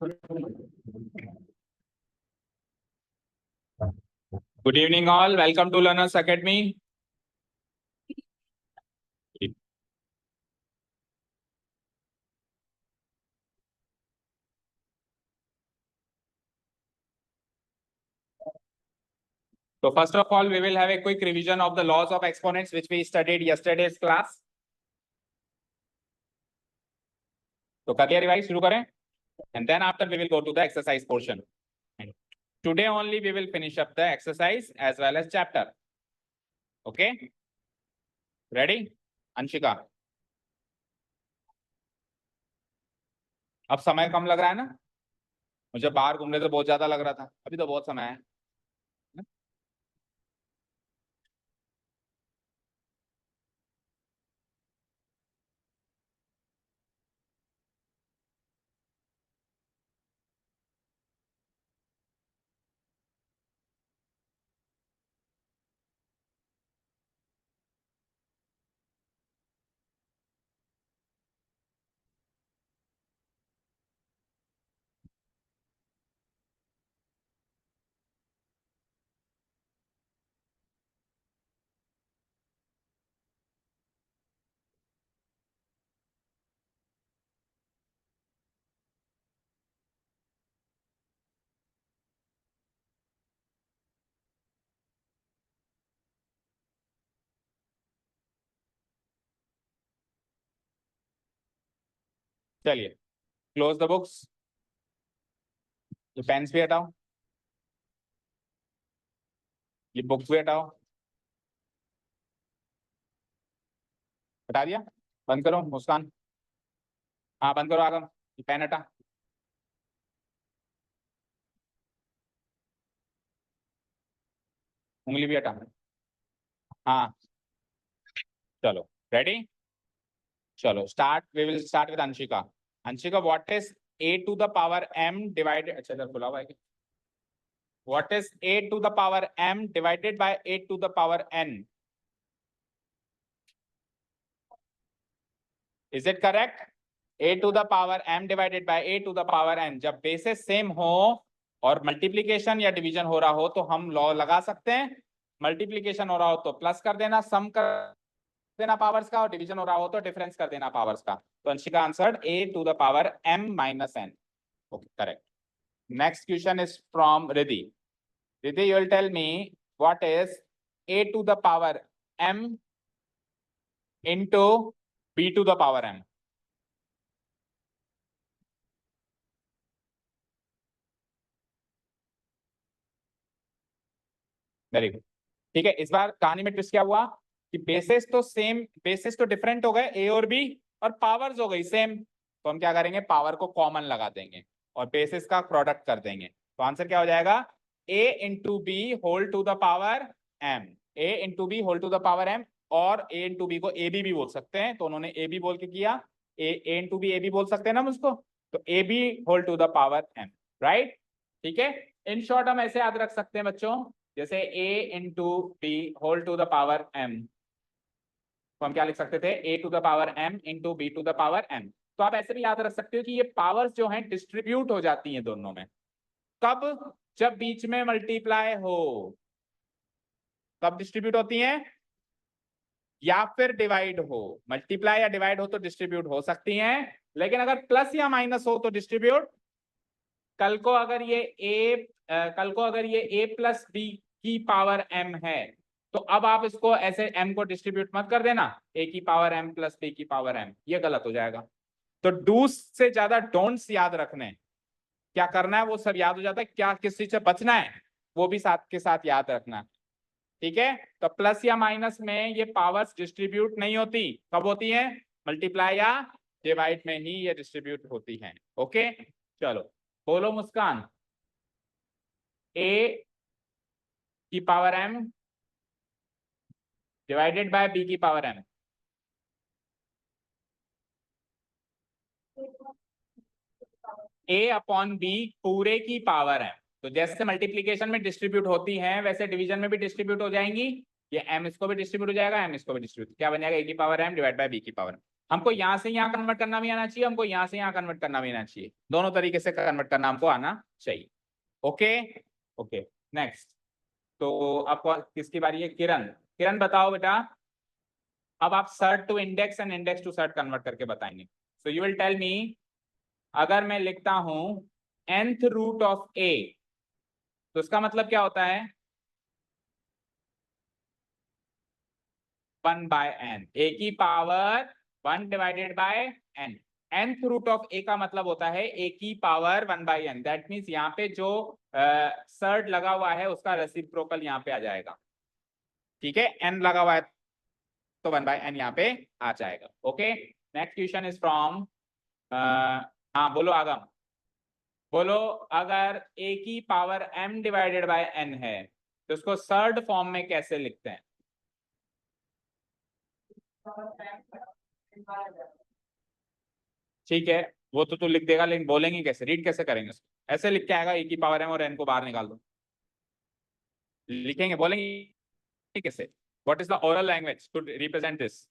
Good evening, all. Welcome to Learners Academy. So first of all, we will have a quick revision of the laws of exponents which we studied yesterday's class. तो कर लिया revise, शुरू करें, and then after we will go to the exercise portion. And today only we will finish up the exercise as well as chapter. Okay? Ready? Anshika, अब समय कम लग रहा है ना? मुझे बाहर घूमने तो बहुत ज्यादा लग रहा था, अभी तो बहुत समय है. चलिए, क्लोज द बुक्स. ये पेन्स भी हटाओ, ये बुक्स भी हटाओ. हटा दिया? बंद करो मुस्कान. हाँ बंद करो आगम. ये पेन हटा. उंगली भी हटा. हाँ चलो, रेडी. चलो start. We will start with Anshika. Anshika, what is a to the power m divided, अच्छा इधर बुलाओ भाई. What is a to the power m divided by a to the power n? Is it correct? a to the power m divided by a to the power n. जब basis same हो और multiplication या division हो रहा हो तो हम law लगा सकते हैं. मल्टीप्लीकेशन हो रहा हो तो प्लस कर देना, सम कर देना पावर्स का, और डिवीजन हो रहा हो तो डिफरेंस कर देना पावर्स का. तो Anshika answered a to the power m minus n. Okay, correct. Next question is from Riddhi. Riddhi, you will tell me what is a to the power m into b to the power m. Very good. ठीक है, इस बार कहानी में twist क्या हुआ कि basis तो same, basis तो डिफरेंट हो गए a और b, और पावर्स हो गई सेम. तो हम क्या करेंगे, पावर को कॉमन लगा देंगे और बेसिस का प्रोडक्ट कर देंगे. तो आंसर क्या हो जाएगा, a into b whole to the power m. a into b whole to the power m, और a इंटू बी को ab भी बोल सकते हैं. तो उन्होंने ab बोल के किया, a इंटू बी ab बोल सकते हैं ना मुझको. तो ab whole to the power m. Right, ठीक है. इन शॉर्ट हम ऐसे याद रख सकते हैं बच्चों, जैसे a into b whole to the power m, तो हम क्या लिख सकते थे, a to the power m into b to the power m. तो आप ऐसे भी याद रख सकते हो कि ये पावर्स जो हैं डिस्ट्रीब्यूट हो जाती हैं दोनों में. कब, जब बीच में मल्टीप्लाई हो, तब डिस्ट्रीब्यूट होती हैं, या फिर डिवाइड हो. मल्टीप्लाई या डिवाइड हो तो डिस्ट्रीब्यूट हो सकती हैं, लेकिन अगर प्लस या माइनस हो तो डिस्ट्रीब्यूट. कल को अगर ये a प्लस बी की पावर m है, तो अब आप इसको ऐसे m को डिस्ट्रीब्यूट मत कर देना, a की पावर m प्लस b की पावर m, ये गलत हो जाएगा. तो डूस से ज्यादा डोंट्स याद रखने. क्या करना है वो सब याद हो जाता है, क्या किस चीज से बचना है वो भी साथ के साथ याद रखना. ठीक है. तो प्लस या माइनस में ये पावर्स डिस्ट्रीब्यूट नहीं होती. कब होती है, मल्टीप्लाई या डिवाइड में ही ये डिस्ट्रीब्यूट होती हैं. ओके, चलो बोलो मुस्कान. a की power m divided by b की power m. a upon b पूरे की पावर m. तो जैसे मल्टीप्लीकेशन में डिस्ट्रीब्यूट होती हैं वैसे डिवीजन में भी डिस्ट्रीब्यूट हो जाएंगी. ये m इसको भी डिस्ट्रीब्यूट हो जाएगा, m इसको भी डिस्ट्रीब्यूट. क्या बन जाएगा, a की power m divide by b की पावर m. हमको यहाँ से यहाँ कन्वर्ट करना भी आना चाहिए, हमको यहाँ से यहाँ कन्वर्ट करना भी आना चाहिए, दोनों तरीके से कन्वर्ट करना हमको आना चाहिए। Okay okay next. तो अब किसकी बारी है? किरण। किरण बताओ बेटा, अब आप surd to index and index to surd convert करके बताएंगे। So you will tell me, अगर मैं लिखता हूं nth रूट ऑफ a, तो इसका मतलब क्या होता है? 1 बाय n, a की पावर 1 divided by n। nth root of a का मतलब होता है a की पावर 1 बाय n। दैट मीन्स यहाँ पे जो सर्ट लगा हुआ है उसका रेसिप्रोकल यहाँ पे आ जाएगा। ठीक है, n लगा हुआ है तो 1 बाय n यहाँ पे आ जाएगा। Okay next question is from, हाँ बोलो आगम, बोलो अगर a की power m divided by n है तो उसको सर्ड फॉर्म में कैसे लिखते हैं? ठीक है, वो तो तू लिख देगा, लेकिन बोलेंगे कैसे, रीड कैसे करेंगे उसको? ऐसे लिख के आएगा a की पावर m और n को बाहर निकाल दो, लिखेंगे, बोलेंगे कैसे? What is the oral language to represent this?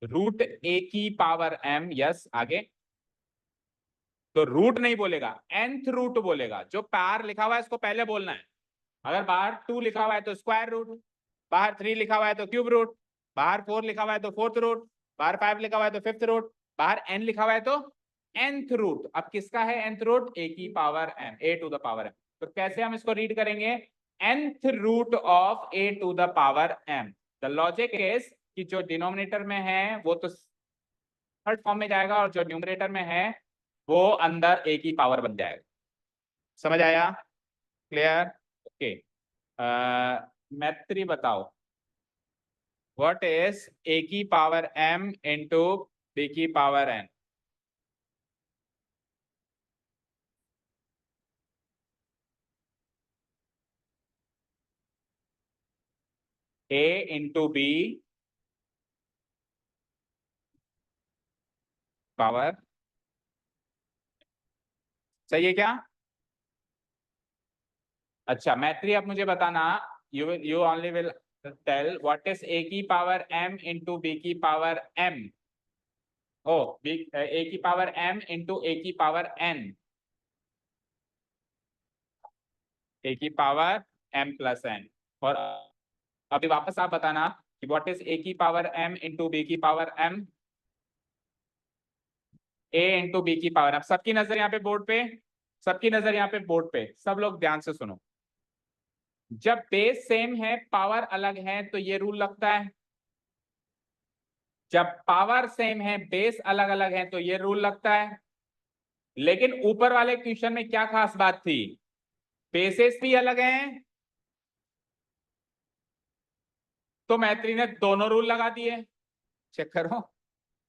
Root a की पावर m, यस आगे। तो रूट नहीं बोलेगा, nth रूट बोलेगा। जो पार लिखा हुआ है इसको पहले बोलना है। अगर बाहर 2 लिखा हुआ है तो स्क्वायर रूट, बाहर 3 लिखा हुआ है तो क्यूब रूट, बाहर 4 लिखा हुआ है तो फोर्थ रूट, बाहर 5 लिखा हुआ है तो फिफ्थ रूट, बाहर n लिखा हुआ है तो nth रूट। अब किसका है nth रूट? a की power m, a to the power m। तो कैसे हम इसको रीड करेंगे? nth root of a to the power m। The logic is कि जो डिनोमिनेटर में है वो तो थर्ड फॉर्म में जाएगा और जो न्यूमरेटर में है वो अंदर a की पावर बन जाएगा। समझ आया? क्लियर? ओके मैत्री बताओ, व्हाट इज a की पावर m इंटू b की power n? a into b power, सही है क्या? अच्छा मैत्री, अब मुझे बताना, you only will tell what is a की पावर m इंटू b की power m, oh b a की पावर m इंटू a की पावर n, a की पावर m प्लस n। और अभी वापस आप बताना कि व्हाट इज a की पावर m इंटू b की power m, a into b की पावर। अब सबकी नजर यहाँ पे बोर्ड पे, सबकी नजर यहाँ पे बोर्ड पे, सब लोग ध्यान से सुनो। जब बेस सेम है पावर अलग है तो ये रूल लगता है, जब पावर सेम है बेस अलग अलग है तो ये रूल लगता है। लेकिन ऊपर वाले क्वेश्चन में क्या खास बात थी? बेसेस भी अलग हैं, तो मैत्री ने दोनों रूल लगा दिए। चेक करो,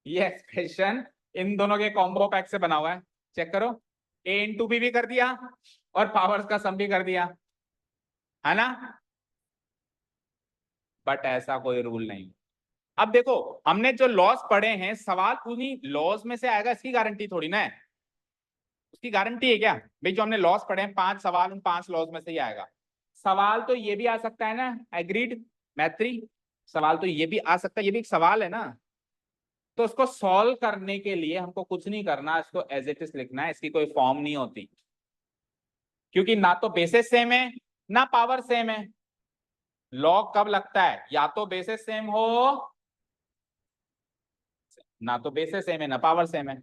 ये एक्सप्रेशन इन दोनों के कॉम्बो पैक से बना हुआ है। चेक करो, a इंटू बी भी कर दिया और पावर्स का सम भी कर दिया, है ना? बट ऐसा कोई रूल नहीं। अब देखो, हमने जो लॉस पढ़े हैं, सवाल उन्हीं लॉस में से आएगा, इसकी गारंटी थोड़ी ना है। उसकी गारंटी है क्या भाई? जो हमने लॉस पढ़े हैं 5 सवाल, उन 5 लॉस में से ही आएगा। सवाल तो ये भी आ सकता है ना, एग्रीड मैत्री? सवाल तो ये भी आ सकता है, ये भी एक सवाल है ना। तो उसको सॉल्व करने के लिए हमको कुछ नहीं करना, इसको एज इट इज लिखना है, इसकी कोई फॉर्म नहीं होती। क्योंकि ना तो बेसिस सेम है ना पावर सेम है। लॉग कब लगता है? या तो बेसिस सेम हो, ना तो बेसिस सेम है ना पावर सेम है।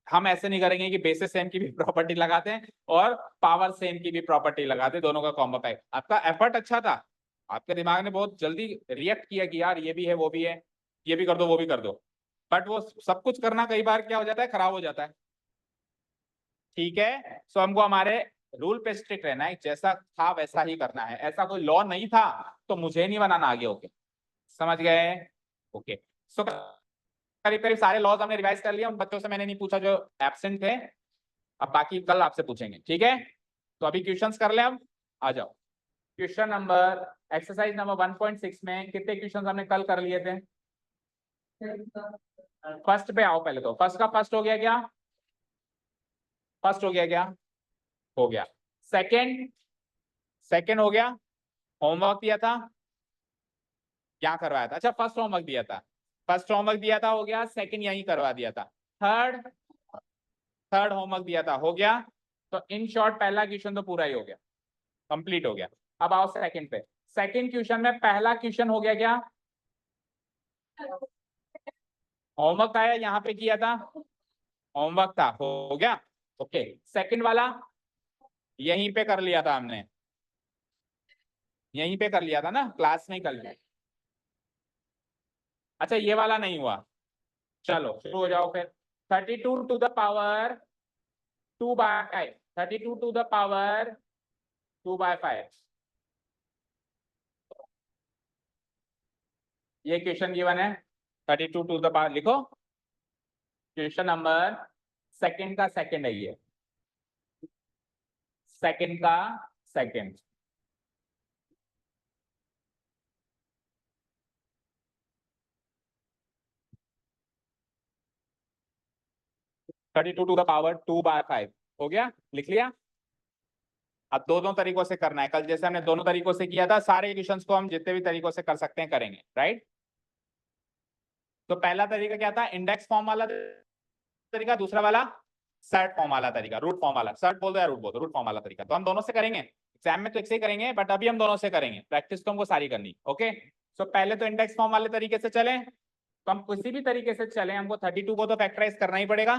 हम ऐसे नहीं करेंगे कि बेसिस सेम की भी प्रॉपर्टी लगाते हैं और पावर सेम की भी प्रॉपर्टी लगाते हैं, दोनों का कॉम्बो पैक। आपका एफर्ट अच्छा था, आपके दिमाग ने बहुत जल्दी रिएक्ट किया कि यार ये भी है वो भी है, ये भी कर दो वो भी कर दो। बट वो सब कुछ करना कई बार क्या हो जाता है, खराब हो जाता है। ठीक है, सो हमको हमारे रूल पे स्ट्रिक्ट रहना है, जैसा था वैसा ही करना है। ऐसा कोई लॉ नहीं था तो मुझे नहीं बनाना आगे। ओके समझ गए? ओके सो करीब करीब सारे लॉज हमने रिवाइज कर लिया। उन बच्चों से मैंने नहीं पूछा जो एब्सेंट थे, अब बाकी कल आपसे पूछेंगे। ठीक है, तो अभी क्वेश्चंस कर ले। अब आ जाओ क्वेश्चन नंबर, एक्सरसाइज नंबर 1.6 में कितने क्वेश्चंस हमने कल कर लिए थे? फर्स्ट पे आओ पहले। तो फर्स्ट का फर्स्ट हो गया क्या? फर्स्ट हो गया क्या? हो गया। सेकंड, सेकंड हो गया। होमवर्क दिया था, क्या करवाया था? अच्छा फर्स्ट होमवर्क दिया था, फर्स्ट होमवर्क दिया था हो गया, सेकंड यही करवा दिया था, थर्ड होमवर्क दिया था हो गया। तो इन शॉर्ट पहला क्वेश्चन तो पूरा ही हो गया, कंप्लीट हो गया। अब आओ सेकंड पे। सेकंड क्वेश्चन में पहला क्वेश्चन हो गया क्या, होमवर्क आया यहाँ पे किया था, होमवर्क था हो गया। ओके, सेकंड वाला यहीं पे कर लिया था हमने, यहीं पे कर लिया था ना, क्लास में कर लिया। अच्छा ये वाला नहीं हुआ, चलो शुरू हो जाओ फिर। 32 to the power 2/5, 32 to the power 2/5, ये क्वेश्चन गिवन है। 32 टू द पावर लिखो, क्वेश्चन नंबर सेकंड का सेकंड है ये, सेकंड का second. Thirty two to the power 2/5 हो गया, लिख लिया। अब दोनों तरीकों से करना है, कल जैसे हमने दोनों तरीकों से किया था, सारे क्वेश्चंस को हम जितने भी तरीकों से कर सकते हैं करेंगे, राइट। तो पहला तरीका क्या था, इंडेक्स फॉर्म वाला तरीका, दूसरा वाला सर्ट फॉर्म वाला तरीका, रूट फॉर्म वाला, सर्ट बोल दो या रूट बोल दो, रूट फॉर्म वाला तरीका। तो हम दोनों से करेंगे, एग्जाम में तो एक से ही करेंगे, बट अभी हम दोनों से करेंगे, प्रैक्टिस तो हमको सारी करनी। ओके, सो पहले तो इंडेक्स फॉर्म वाले तरीके से चले, तो हम किसी भी तरीके से चले, हमको 32 को तो फैक्टराइज करना ही पड़ेगा,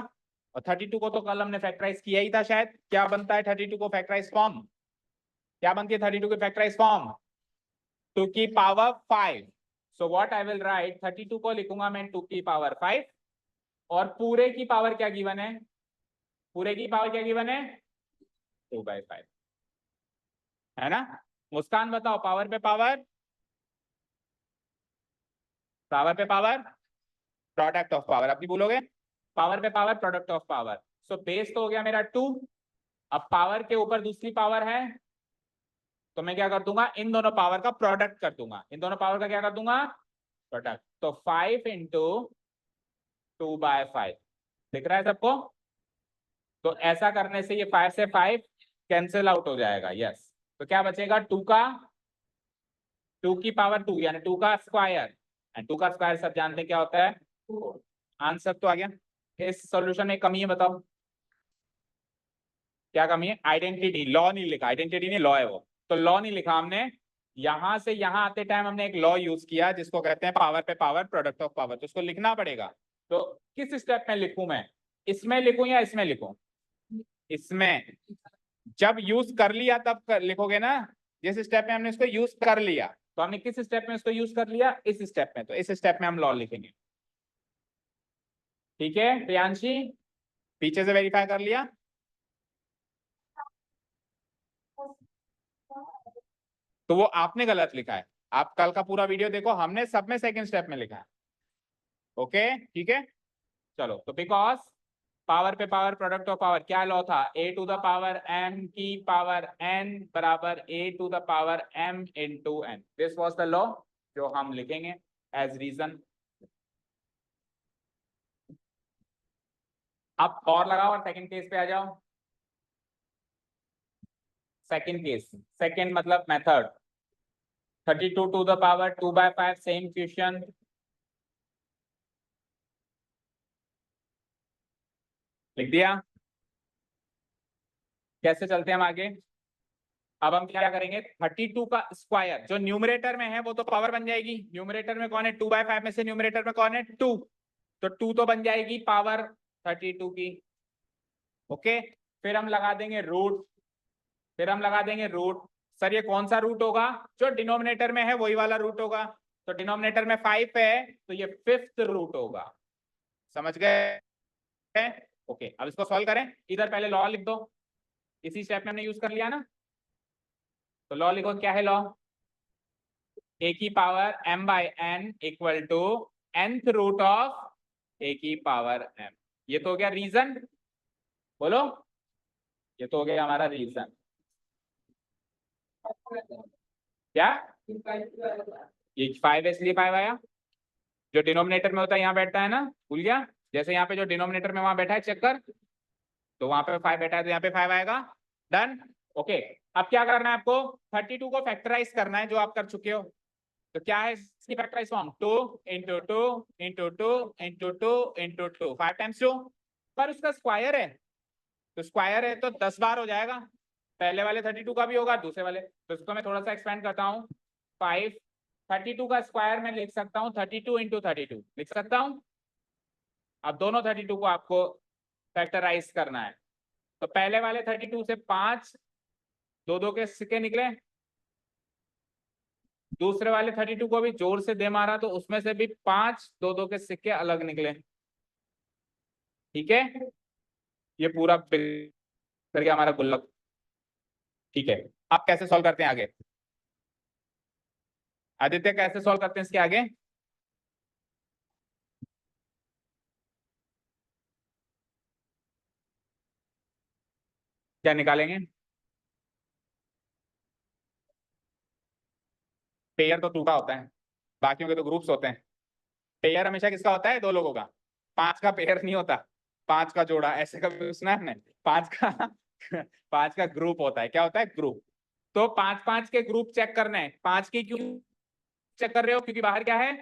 और 32 को तो कल हमने फैक्टराइज किया ही था शायद। क्या बनता है 32 को फैक्टराइज फॉर्म, क्या बनती है 32 की फैक्टराइज फॉर्म, 2 की power 5। So what I will write, 32 को लिखूंगा मैं 2 की पावर 5, और पूरे की पावर क्या गिवन है, पूरे की पावर क्या गिवन है 2/5, है ना। मुस्कान बताओ, पावर पे पावर, पावर पे पावर, प्रोडक्ट ऑफ पावर, अब भी बोलोगे, पावर पे power product of power. So base तो हो गया मेरा 2, अब पावर के ऊपर दूसरी पावर है, तो मैं क्या कर दूंगा, इन दोनों पावर का प्रोडक्ट कर दूंगा, इन दोनों पावर का क्या कर दूंगा, प्रोडक्ट। तो 5 इंटू 2/5 दिख रहा है सबको। तो ऐसा करने से ये 5 से 5 कैंसिल आउट हो जाएगा, यस। तो क्या बचेगा, 2 की पावर 2 यानी 2 का स्क्वायर, एंड 2 का स्क्वायर सब जानते हैं क्या होता है, आंसर तो आ गया। इस सॉल्यूशन में कमी है बताओ, क्या कमी है, आइडेंटिटी, लॉ नहीं लिखा, आइडेंटिटी नहीं लॉ है वो, तो लॉ नहीं लिखा हमने। यहां से यहां आते टाइम हमने एक लॉ यूज किया जिसको कहते हैं पावर पे पावर प्रोडक्ट ऑफ पावर, तो उसको लिखना पड़ेगा। तो किस स्टेप में लिखूं मैं, इसमें लिखूं या इसमें लिखूं, इसमें, जब यूज कर लिया तब लिखोगे ना, जिस स्टेप में हमने इसको यूज कर लिया, तो हमने किस स्टेप में इसको यूज कर लिया, इस स्टेप में, तो इस स्टेप में हम लॉ लिखेंगे। ठीक है प्रियांशी, पीछे से वेरीफाई कर लिया, तो वो आपने गलत लिखा है, आप कल का पूरा वीडियो देखो, हमने सब में सेकंड स्टेप में लिखा है। ओके ठीक है, चलो। तो बिकॉज पावर पे पावर प्रोडक्ट ऑफ पावर क्या लॉ था, a to the power m की पावर n बराबर a to the power m into n, this was the law जो हम लिखेंगे एज रीजन। अब और लगाओ और सेकंड केस पे आ जाओ। सेकंड केस, सेकंड मतलब method, 32 to the power 2/5, same question, लिख दिया। कैसे चलते हैं हम आगे, अब हम क्या करेंगे, 32 का स्क्वायर जो न्यूमरेटर में है वो तो पावर बन जाएगी, न्यूमरेटर में कौन है, 2/5 में से न्यूमरेटर में कौन है 2, तो 2 तो बन जाएगी पावर 32 की। ओके, फिर हम लगा देंगे रूट, फिर हम लगा देंगे रूट। सर ये कौन सा रूट होगा, जो डिनोमिनेटर में है वही वाला रूट होगा, तो डिनोमिनेटर में 5 है तो ये 5th रूट होगा, समझ गए। ओके, अब इसको सॉल्व करें, इधर पहले लॉ लिख दो, इसी स्टेप में हमने यूज कर लिया ना, तो लॉ लिखो, क्या है लॉ, a की power m by n equal to nth root of a की पावर m। ये तो हो गया रीजन, बोलो, ये तो हो गया हमारा रीजन। क्या, ये 5 इसलिए 5 आया, जो डिनोमिनेटर में होता है यहाँ बैठता है ना, भूल गया, जैसे यहाँ पे जो डिनोमिनेटर में वहां बैठा है चेक कर, तो वहां पे 5 बैठा है तो यहाँ पे 5 आएगा, डन। ओके, अब क्या करना है आपको, 32 को फैक्टराइज करना है जो आप कर चुके हो, तो क्या है इसकी factorise form 2 into 2 into 2 into 2 into 2 5 times 2 पर उसका स्क्वायर है तो स्क्वायर है तो 10 बार हो जाएगा पहले वाले 32 का भी होगा दूसरे वाले तो इसको मैं थोड़ा सा एक्सपेंड करता हूँ 5 32 का स्क्वायर मैं लिख सकता हूँ 32 इंटू 32 लिख सकता हूँ अब दोनों 32 को आपको फैक्टराइज करना है तो पहले वाले 32 से 5 दो दो के सिक्के निकले दूसरे वाले 32 को भी जोर से दे मारा तो उसमें से भी 5 दो दो के सिक्के अलग निकले ठीक है ये पूरा कर गया हमारा गुल्लक ठीक है आप कैसे सॉल्व करते हैं आगे आदित्य कैसे सॉल्व करते हैं इसके आगे क्या निकालेंगे पेयर तो 2 का होता है बाकियों के तो ग्रुप्स होते हैं पेयर हमेशा किसका होता है 2 लोगों का 5 का पेयर नहीं होता 5 का जोड़ा ऐसे कभी सुना है हमने 5 का 5 का ग्रुप होता है क्या होता है ग्रुप तो 5 5 के ग्रुप चेक करने हैं 5 की क्यों चेक कर रहे हो क्योंकि बाहर क्या है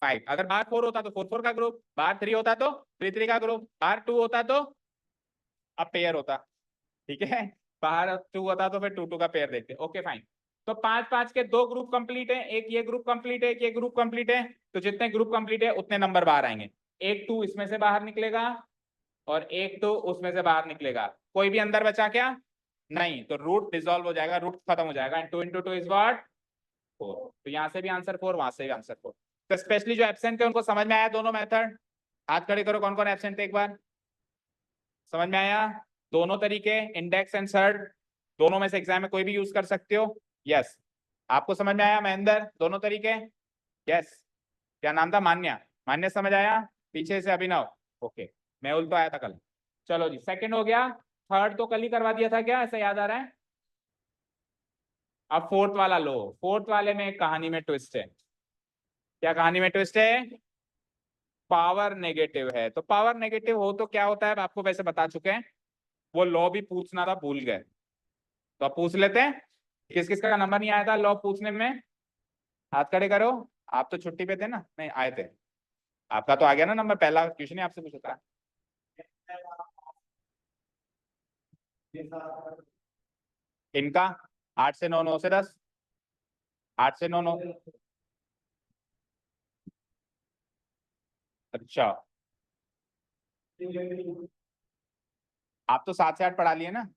5 अगर बाहर 4 होता तो 4 4 का ग्रुप बाहर 3 होता तो 3 3 का ग्रुप बाहर 2 होता तो अब पेयर होता ठीक है बाहर 2 होता तो फिर 2 2 का पेयर देखते ओके फाइन तो 5 5 के 2 ग्रुप कंप्लीट है एक ये ग्रुप कंप्लीट है एक ये ग्रुप कंप्लीट है तो जितने ग्रुप कंप्लीट है उतने नंबर बाहर आएंगे एक 2 इसमें से बाहर निकलेगा और एक 2 उसमें से बाहर निकलेगा कोई भी अंदर बचा क्या नहीं तो रूट डिसॉल्व हो जाएगा रूट खत्म हो जाएगा एंड 2 इंटू 2 इज व्हाट 4 तो यहाँ से भी आंसर 4 वहां से भी आंसर 4 तो स्पेशली जो एब्सेंट थे उनको समझ में आया दोनों मेथड हाथ खड़े करो कौन कौन एब्सेंट थे एक बार समझ में आया दोनों तरीके इंडेक्स एंड सर्ड दोनों में से एग्जाम में कोई भी यूज कर सकते हो यस आपको समझ में आया महेंद्र दोनों तरीके यस क्या नाम था मान्या मान्य समझ आया पीछे से अभिनव ओके मेहुल तो आया था कल चलो जी सेकंड हो गया थर्ड तो कल ही करवा दिया था क्या ऐसा याद आ रहा है अब फोर्थ वाला लो फोर्थ वाले में कहानी में ट्विस्ट है क्या कहानी में ट्विस्ट है पावर नेगेटिव है तो पावर नेगेटिव हो तो क्या होता है आपको वैसे बता चुके हैं वो लॉ भी पूछना था भूल गए तो आप पूछ लेते हैं किस किस का नंबर नहीं आया था लॉ पूछने में हाथ खड़े करो आप तो छुट्टी पे थे ना नहीं आए थे आपका तो आ गया ना नंबर पहला क्वेश्चन ही आपसे पूछा था इनका 8 से 9 9 से 10 8 से 9 9 अच्छा आप तो 7 से 8 पढ़ा लिए ना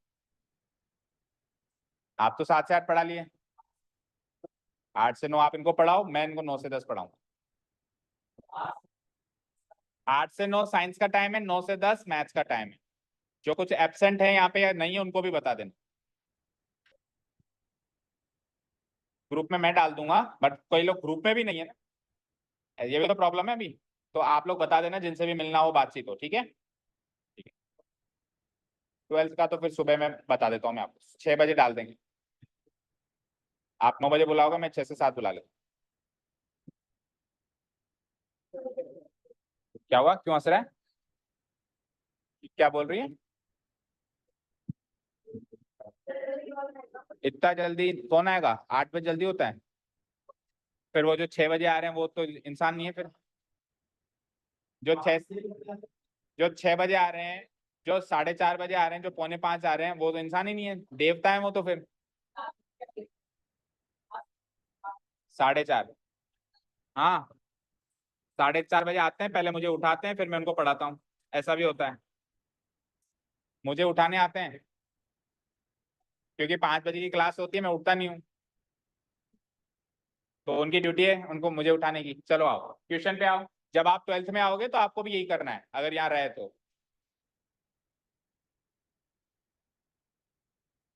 आप तो 7 से 8 पढ़ा लिए 8 से 9 आप इनको पढ़ाओ मैं इनको 9 से 10 पढ़ाऊँ 8 से 9 साइंस का टाइम है 9 से 10 मैथ्स का टाइम है जो कुछ एब्सेंट है यहाँ पे या नहीं है उनको भी बता देना ग्रुप में मैं डाल दूंगा बट कोई लोग ग्रुप में भी नहीं है ना ये भी तो प्रॉब्लम है अभी तो आप लोग बता देना जिनसे भी मिलना हो बातचीत हो ठीक है 12th का तो फिर सुबह में बता देता हूँ मैं आपको 6 बजे डाल देंगे आप 9 बजे बुलाओगे मैं 6 से 7 बुला लेता क्या हुआ क्यों हंस रहा है क्या बोल रही है इतना जल्दी कौन आएगा 8 बजे जल्दी होता है फिर वो जो 6 बजे आ रहे हैं वो तो इंसान नहीं है फिर जो 6 जो 6 बजे आ रहे हैं जो 4:30 बजे आ रहे हैं जो 4:45 आ रहे हैं वो तो इंसान ही नहीं है देवता है वो तो फिर 4:30 हाँ 4:30 बजे आते हैं पहले मुझे उठाते हैं फिर मैं उनको पढ़ाता हूँ ऐसा भी होता है मुझे उठाने आते हैं क्योंकि 5 बजे की क्लास होती है मैं उठता नहीं हूँ तो उनकी ड्यूटी है उनको मुझे उठाने की चलो आओ ट्यूशन पे आओ जब आप 12th में आओगे तो आपको भी यही करना है अगर यहाँ रहे तो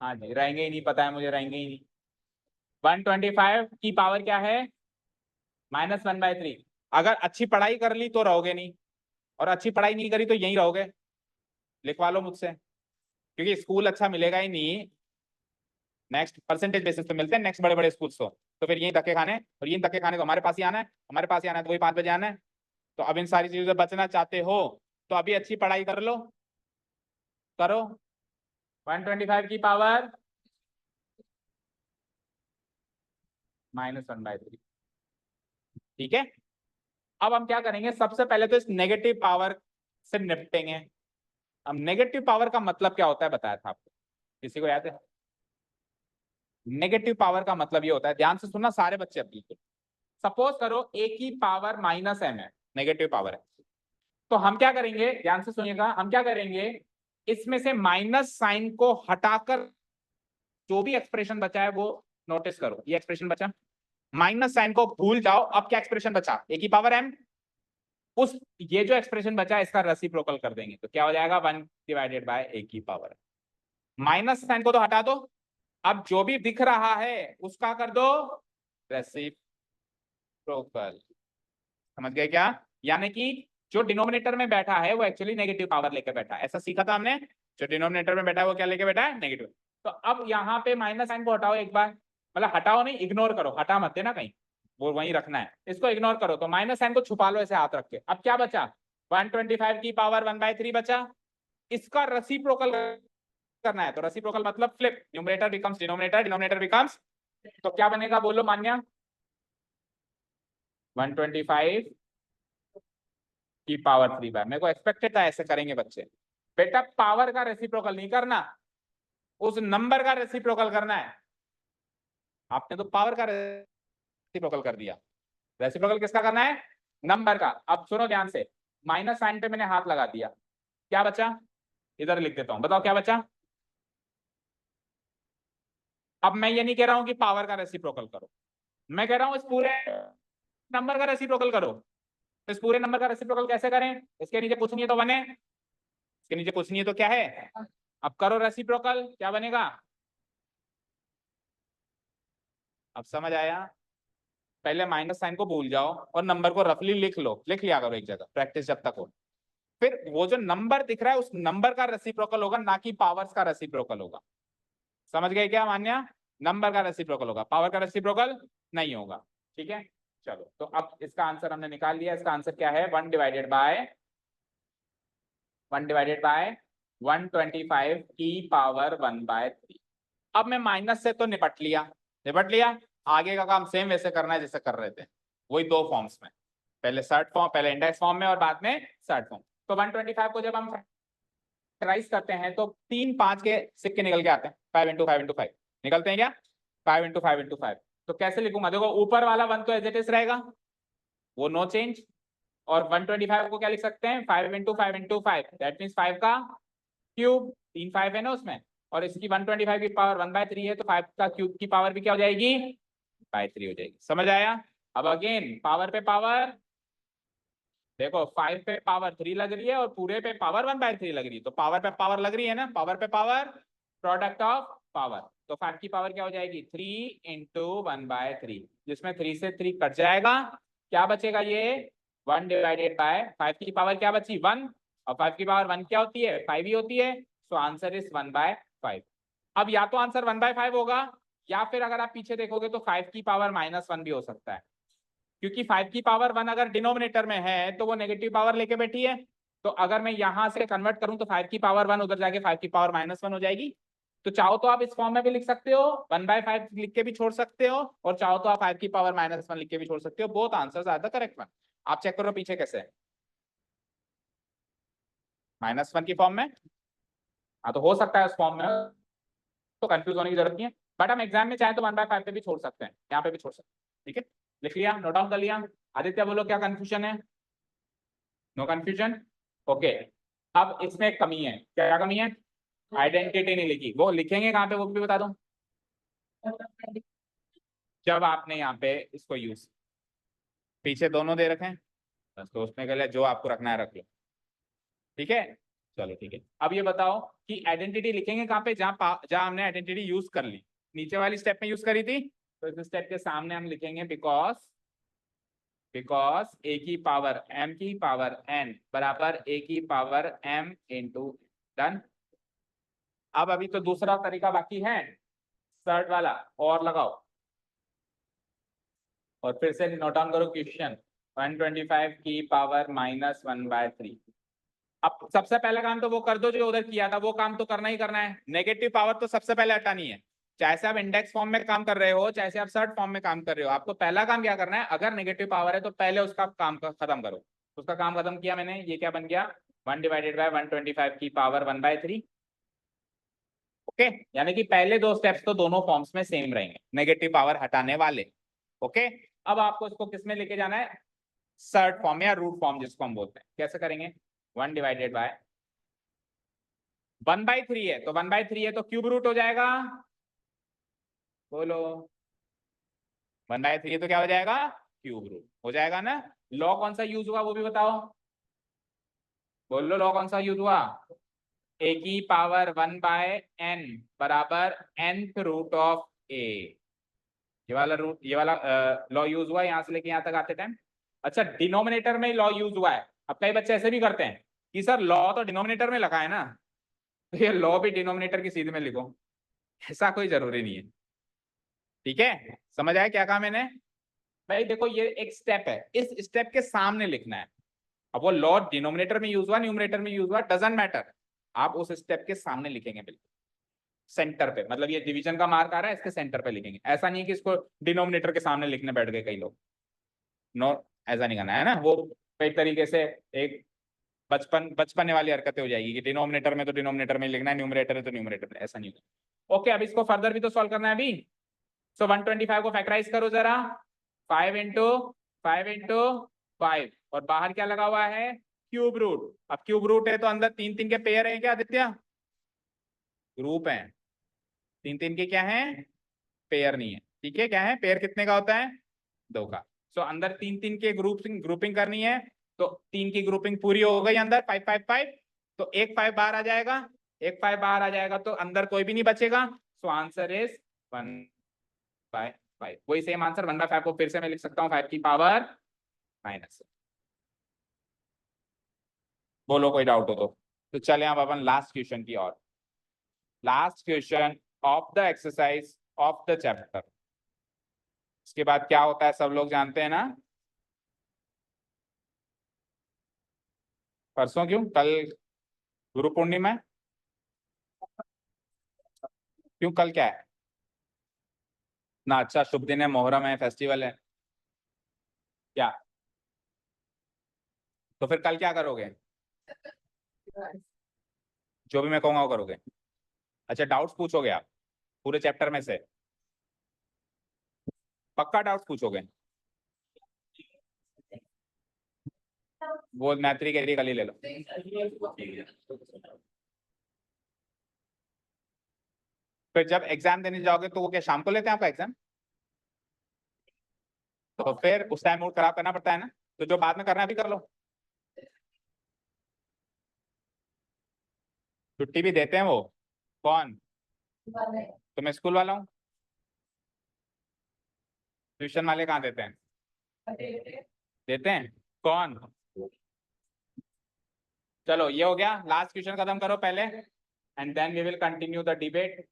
हाँ जी रहेंगे ही नहीं पता है मुझे रहेंगे ही नहीं 125 की पावर क्या है -1/3 अगर अच्छी पढ़ाई कर ली तो रहोगे नहीं और अच्छी पढ़ाई नहीं करी तो यहीं रहोगे लिखवा लो मुझसे क्योंकि स्कूल अच्छा मिलेगा ही नहीं नेक्स्ट परसेंटेज बेसिस पे मिलते हैं नेक्स्ट बड़े बड़े स्कूल्स तो फिर यही धक्के खाने और यही धक्के खाने तो हमारे पास ही आना है हमारे पास ही आना है तो वही 5 बजे आना है तो अब इन सारी चीजों से बचना चाहते हो तो अभी अच्छी पढ़ाई कर लो करो 125 की पावर -1/3 ठीक है, अब हम क्या करेंगे, सबसे पहले तो इस नेगेटिव पावर से निपटेंगे। अब नेगेटिव पावर का मतलब क्या होता है बताया था आपको, किसी को याद है? नेगेटिव पावर का मतलब ये होता है, ध्यान से सुनना सारे बच्चे, बिल्कुल। सपोज करो a की पावर -m है, नेगेटिव पावर है, तो हम क्या करेंगे, ध्यान से सुनिएगा, हम क्या करेंगे, इसमें से माइनस साइन को हटाकर जो भी एक्सप्रेशन बचा है वो नोटिस करो। ये एक्सप्रेशन बचा, माइनस साइन को भूल जाओ, अब क्या एक्सप्रेशन बचा, a की पावर m, उस ये जो एक्सप्रेशन बचा इसका रेसिप्रोकल कर देंगे, तो क्या हो जाएगा, 1 डिवाइडेड बाय a की पावर। माइनस साइन को तो हटा दो, अब जो भी दिख रहा है उसका कर दो रेसिप्रोकल। समझ गए क्या? यानी कि जो डिनोमिनेटर में बैठा है वो एक्चुअली नेगेटिव पावर लेके बैठा है, ऐसा सीखा था हमने। जो डिनोमिनेटर में बैठा है वो क्या लेके बैठा है, नेगेटिव। तो अब यहाँ पे माइनस साइन को हटाओ एक बार, मतलब हटाओ नहीं, इग्नोर करो, हटा मत देना कहीं, वो वहीं रखना है, इसको इग्नोर करो। तो माइनस साइन को छुपा लो ऐसे हाथ रख के। अब क्या बचा, 125 की पावर 1/3 बचा, इसका रेसिप्रोकल करना है। तो रेसिप्रोकल मतलब flip, numerator becomes denominator, denominator becomes, तो क्या बनेगा बोलो मान्या, 125 की पावर 3/, मेरे को एक्सपेक्टेड था ऐसे करेंगे बच्चे। बेटा पावर का रेसिप्रोकल नहीं करना, उस नंबर का रेसिप्रोकल करना है। आपने तो पावर का रेसिप्रोकल कर दिया, रेसिप्रोकल किसका करना है, नंबर का। अब सुनो ध्यान से, माइनस साइन पे मैंने हाथ लगा दिया, क्या बचा, इधर लिख देता हूं, बताओ क्या बचा। अब मैं ये नहीं कह रहा हूं कि पावर का रेसिप्रोकल करो, मैं कह रहा हूं इस पूरे नंबर का रेसिप्रोकल करो। इस पूरे नंबर का रेसिप्रोकल कैसे करें, इसके नीचे कुछ नहीं है तो 1 है, इसके नीचे कुछ नहीं है तो क्या है, अब करो रेसिप्रोकल, क्या बनेगा। अब समझ आया, पहले माइनस साइन को भूल जाओ और नंबर को रफली लिख लो, लिख लिया करो एक जगह, प्रैक्टिस जब तक हो। फिर वो जो नंबर दिख रहा है उस नंबर का रेसिप्रोकल होगा, ना कि पावर्स का रेसिप्रोकल होगा। समझ गए क्या मान्या, नंबर का रेसिप्रोकल होगा, पावर का रेसिप्रोकल नहीं होगा। ठीक है, चलो तो अब इसका आंसर हमने निकाल लिया। इसका आंसर क्या है, 1/1 125 की पावर 1/3। अब मैं माइनस से तो निपट लिया, आगे का काम सेम वैसे करना है जैसे कर रहे थे, वही दो फॉर्म्स में, पहले सर्ट फॉर्म, पहले इंडेक्स फॉर्म में और बाद में सर्ट फॉर्म। तो 125 को जब हम फैक्टराइज करते हैं तो 3 5 के सिक्के निकल के आते हैं, 5 इंटू 5 इंटू 5 निकलते हैं क्या, 5 इंटू 5 इंटू 5। तो कैसे लिखूंगा, देखो ऊपर वाला 1 तो एज इट इज रहेगा, वो नो चेंज, और 125 को क्या लिख सकते हैं, 5 इंटू 5 इंटू 5, दैट मीन्स 5 का क्यूब, 3 5 है ना उसमें, और इसकी 125 की पावर 1/3 है, तो 5 का क्यूब की पावर भी क्या हो जाएगी, 3 हो जाएगी। समझ आया? अब अगेन पावर पे पावर, देखो 5 पे पावर 3 लग रही है और पूरे पे पावर 1/3 लग रही है, तो पावर पे पावर लग रही है ना, पावर पे पावर, प्रोडक्ट ऑफ पावर। तो 5 की पावर क्या हो जाएगी, 3 इंटू 1/3, जिसमें 3 से 3 कट जाएगा, क्या बचेगा, ये 1 डिवाइडेड बाय 5 की पावर क्या बची, 1, और 5 की पावर 1 क्या होती है, 5 ही होती है, सो आंसर इज 1/5। अब या तो आंसर 1/5 होगा, या फिर अगर आप पीछे देखोगे तो 5 की पावर -1 भी हो सकता है, क्योंकि 5 की पावर 1 अगर डिनोमिनेटर में है तो वो नेगेटिव पावर लेके बैठी है। तो अगर मैं यहां से कन्वर्ट करूं तो 5 की पावर 1 उधर जाके 5 की पावर -1 हो जाएगी। तो चाहो तो आप इस फॉर्म में भी लिख सकते हो, 1/5 लिख के भी छोड़ सकते हो, और चाहो तो आप 5 की पावर -1 लिख के भी छोड़ सकते हो, both answers are the correct one. आप चेक करो पीछे कैसे है, -1 की फॉर्म में, हाँ तो हो सकता है उस फॉर्म में, तो कंफ्यूज होने की जरूरत नहीं है। बट हम एग्जाम में चाहे तो 1/5 पे भी छोड़ सकते हैं, यहाँ पे भी छोड़ सकते हैं। ठीक है, लिख लिया, नोट डाउन कर लिया। आदित्य बोलो क्या कंफ्यूजन है, नो कंफ्यूजन, ओके। अब इसमें एक कमी है, क्या कमी है, आइडेंटिटी नहीं लिखी, वो लिखेंगे कहाँ पे वो भी बता दो, जब आपने यहाँ पे इसको यूज, पीछे दोनों दे रखे हैं, बस सोचने के लिए जो आपको रखना है रख लो। ठीक है, चलो ठीक है। अब ये बताओ कि आइडेंटिटी लिखेंगे कहाँ पे, जहाँ हमने आइडेंटिटी यूज कर ली, नीचे वाली स्टेप में यूज करी थी, तो इस स्टेप के सामने हम लिखेंगे बिकॉज ए की पावर m की पावर n बराबर a की पावर m इंटू, डन। अब अभी तो दूसरा तरीका बाकी है, सर्ट वाला, और लगाओ, और फिर से नोट डाउन करो क्वेश्चन, 125 की पावर -1/3। अब सबसे पहला काम तो वो कर दो जो उधर किया था, वो काम तो करना ही करना है, नेगेटिव पावर तो सबसे पहले हटानी है। चाहे आप इंडेक्स फॉर्म में काम कर रहे हो, चाहे आप सर्ट फॉर्म में काम कर रहे हो, आपको पहला काम क्या करना है, अगर नेगेटिव पावर है तो पहले उसका काम खत्म करो। उसका काम खत्म किया मैंने, ये क्या बन गया, 1 डिवाइडेड बाय 125 की पावर 1/3। ओके, यानी कि पहले दो स्टेप्स तो दोनों फॉर्म्स में सेम रहेंगे, नेगेटिव पावर हटाने वाले। ओके, अब आपको इसको किस में लेके जाना है, सर्ट फॉर्म या रूट फॉर्म जिसको हम बोलते हैं। कैसे करेंगे, 1 डिवाइडेड बाय 1/3 है तो 1/3 है तो क्यूब रूट हो जाएगा, बोलो 1/3 तो क्या हो जाएगा, क्यूब रूट हो जाएगा ना। लॉ कौन सा यूज हुआ वो भी बताओ, बोल लो लॉ कौन सा यूज हुआ, ए की पावर 1/n बराबर nth रूट ऑफ ए। ये वाला रूट, ये वाला लॉ यूज हुआ यहां से लेके यहां तक आते टाइम। अच्छा, डिनोमिनेटर में लॉ यूज हुआ है। अब कई बच्चे ऐसे भी करते हैं कि सर लॉ तो डिनोमिनेटर में लगा है ना, तो ये लॉ भी डिनोमिनेटर की सीधे में लिखो, ऐसा कोई जरूरी नहीं है। ठीक है, समझ आया क्या कहा मैंने। भाई देखो ये एक स्टेप है, इस स्टेप के सामने लिखना है। अब वो लॉ डिनोमिनेटर में यूज हुआ न्यूमरेटर में यूज हुआ डजंट मैटर, आप उस स्टेप के सामने लिखेंगे, बिल्कुल सेंटर पे, मतलब ये डिवीजन का मार्क आ रहा है इसके सेंटर पे लिखेंगे। ऐसा नहीं है कि इसको डिनोमिनेटर के सामने लिखने बैठ गए कई लोग, नो, ऐसा नहीं करना है ना। वो कई तरीके से एक बचपन वाली हरकतें हो जाएगी कि डिनोमिनेटर में तो डिनोमिनेटर में लिखना है, न्यूमरेटर है तो न्यूमरेटर में, ऐसा नहीं होगा। ओके, अब इसको फर्दर भी तो सॉल्व करना है अभी। सो 125 को फैक्टराइज करो जरा, 5 इंटू 5 और बाहर क्या लगा हुआ है, क्यूब रूट। अब क्यूब रूट है तो अंदर 3 3 के पेयर है क्या आदित्य, ग्रुप है, 3 3 के क्या है, पेयर नहीं है। ठीक है, क्या है पेयर, कितने का होता है, 2 का। सो अंदर 3 3 के ग्रुपिंग करनी है, तो 3 की ग्रुपिंग पूरी हो गई अंदर 5 5 5, तो एक 5 बाहर आ जाएगा, एक 5 बाहर आ जाएगा तो अंदर कोई भी नहीं बचेगा। So answer is 1/5। वही सेम आंसर 1/5 को फिर से मैं लिख सकता हूँ 5 की पावर -। बोलो कोई डाउट हो तो चले अब अपन लास्ट क्वेश्चन की ओर, last question of the exercise of the chapter. इसके बाद क्या होता है सब लोग जानते हैं ना, परसों क्यों, कल गुरु पूर्णिमा है, क्यों कल क्या है ना, अच्छा शुभ दिन है, मोहर्रम है, फेस्टिवल है क्या, तो फिर कल क्या करोगे, जो भी मैं कहूंगा वो करोगे। अच्छा, डाउट्स पूछोगे आप पूरे चैप्टर में से, पक्का डाउट्स पूछोगे, वो मैत्री कह रही है कल ही ले लो। फिर जब एग्जाम देने जाओगे तो वो क्या शाम को लेते हैं आपका एग्जाम, तो फिर उस टाइम मूड खराब करना पड़ता है ना, तो जो बाद में करना है अभी कर लो। छुट्टी भी देते हैं वो, कौन, तो मैं स्कूल वाला हूँ, ट्यूशन वाले कहाँ देते हैं, देते हैं कौन। चलो ये हो गया, लास्ट क्वेश्चन खत्म करो पहले, and then we will continue the debate.